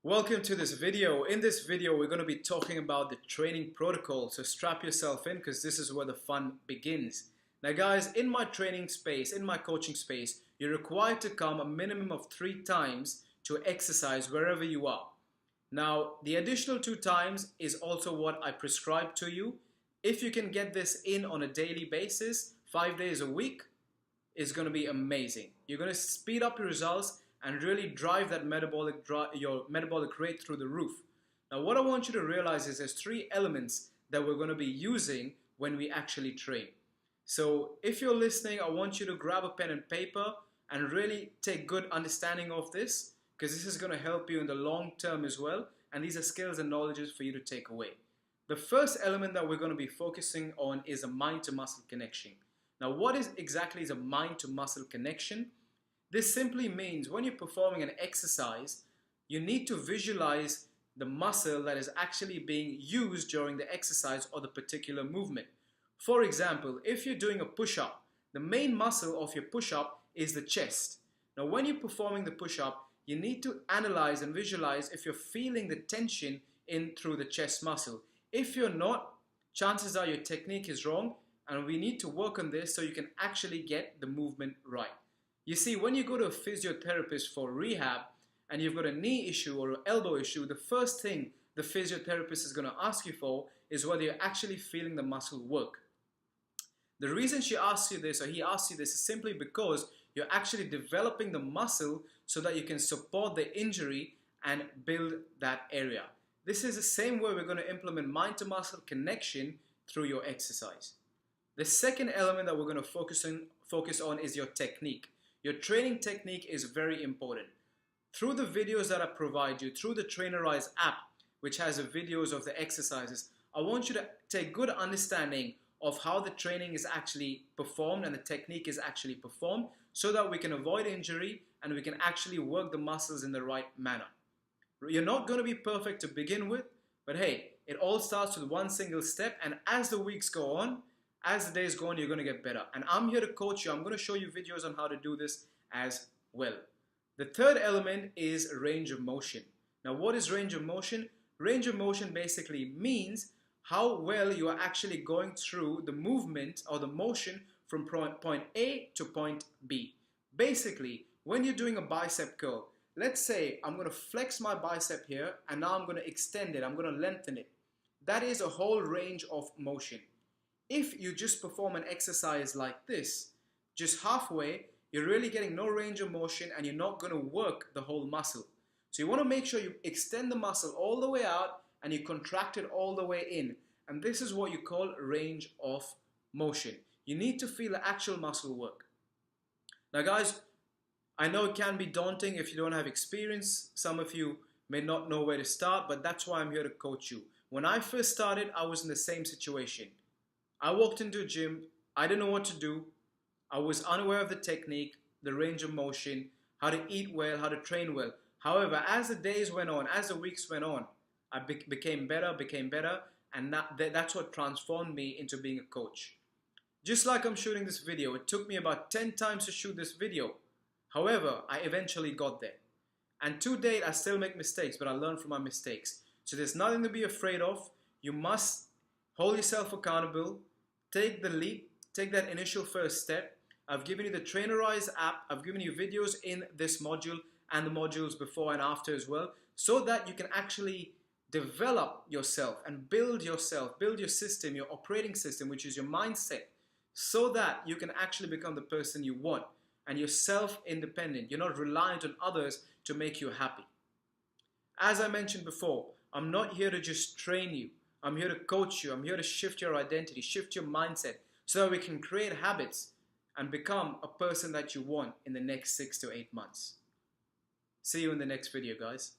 Welcome to this video. In this video, we're going to be talking about the training protocol. So strap yourself in because this is where the fun begins. Now guys, in my training space, in my coaching space, you're required to come a minimum of 3 times to exercise wherever you are. Now, the additional 2 times is also what I prescribe to you. If you can get this in on a daily basis, 5 days a week, it's going to be amazing. You're going to speed up your results and really drive that your metabolic rate through the roof. Now what I want you to realize is there's 3 elements that we're going to be using when we actually train. So if you're listening, I want you to grab a pen and paper and really take good understanding of this, because this is going to help you in the long term as well, and these are skills and knowledges for you to take away. The first element that we're going to be focusing on is a mind to muscle connection. Now what exactly is a mind to muscle connection? This simply means when you're performing an exercise, you need to visualize the muscle that is actually being used during the exercise or the particular movement. For example, if you're doing a push-up, the main muscle of your push-up is the chest. Now when you're performing the push-up, you need to analyze and visualize if you're feeling the tension in through the chest muscle. If you're not, chances are your technique is wrong, and we need to work on this so you can actually get the movement right. You see, when you go to a physiotherapist for rehab and you've got a knee issue or an elbow issue, the first thing the physiotherapist is going to ask you for is whether you're actually feeling the muscle work. The reason she asks you this, or he asks you this, is simply because you're actually developing the muscle so that you can support the injury and build that area. This is the same way we're going to implement mind to muscle connection through your exercise. The second element that we're going to focus on is your technique. Your training technique is very important. Through the videos that I provide you, through the Trainerize app, which has the videos of the exercises, I want you to take good understanding of how the training is actually performed and the technique is actually performed so that we can avoid injury and we can actually work the muscles in the right manner. You're not going to be perfect to begin with, but hey, it all starts with one single step, and as the weeks go on, as the days go on, you're going to get better. And I'm here to coach you. I'm going to show you videos on how to do this as well. The third element is range of motion. Now, what is range of motion? Range of motion basically means how well you are actually going through the movement or the motion from point A to point B. Basically, when you're doing a bicep curl, let's say I'm going to flex my bicep here and now I'm going to extend it. I'm going to lengthen it. That is a whole range of motion. If you just perform an exercise like this, just halfway, you're really getting no range of motion and you're not going to work the whole muscle. So you want to make sure you extend the muscle all the way out and you contract it all the way in. And this is what you call range of motion. You need to feel the actual muscle work. Now guys, I know it can be daunting if you don't have experience. Some of you may not know where to start, but that's why I'm here to coach you. When I first started, I was in the same situation. I walked into a gym, I didn't know what to do, I was unaware of the technique, the range of motion, how to eat well, how to train well. However, as the days went on, as the weeks went on, I became better, and that's what transformed me into being a coach. Just like I'm shooting this video, it took me about 10 times to shoot this video. However, I eventually got there. And to date, I still make mistakes, but I learn from my mistakes. So there's nothing to be afraid of. You must hold yourself accountable. Take the leap, take that initial first step. I've given you the Trainerize app, I've given you videos in this module and the modules before and after as well, so that you can actually develop yourself and build your system, your operating system, which is your mindset, so that you can actually become the person you want and you're self-independent. You're not reliant on others to make you happy. As I mentioned before, I'm not here to just train you. I'm here to coach you. I'm here to shift your identity, shift your mindset, so that we can create habits and become a person that you want in the next 6 to 8 months. See you in the next video, guys.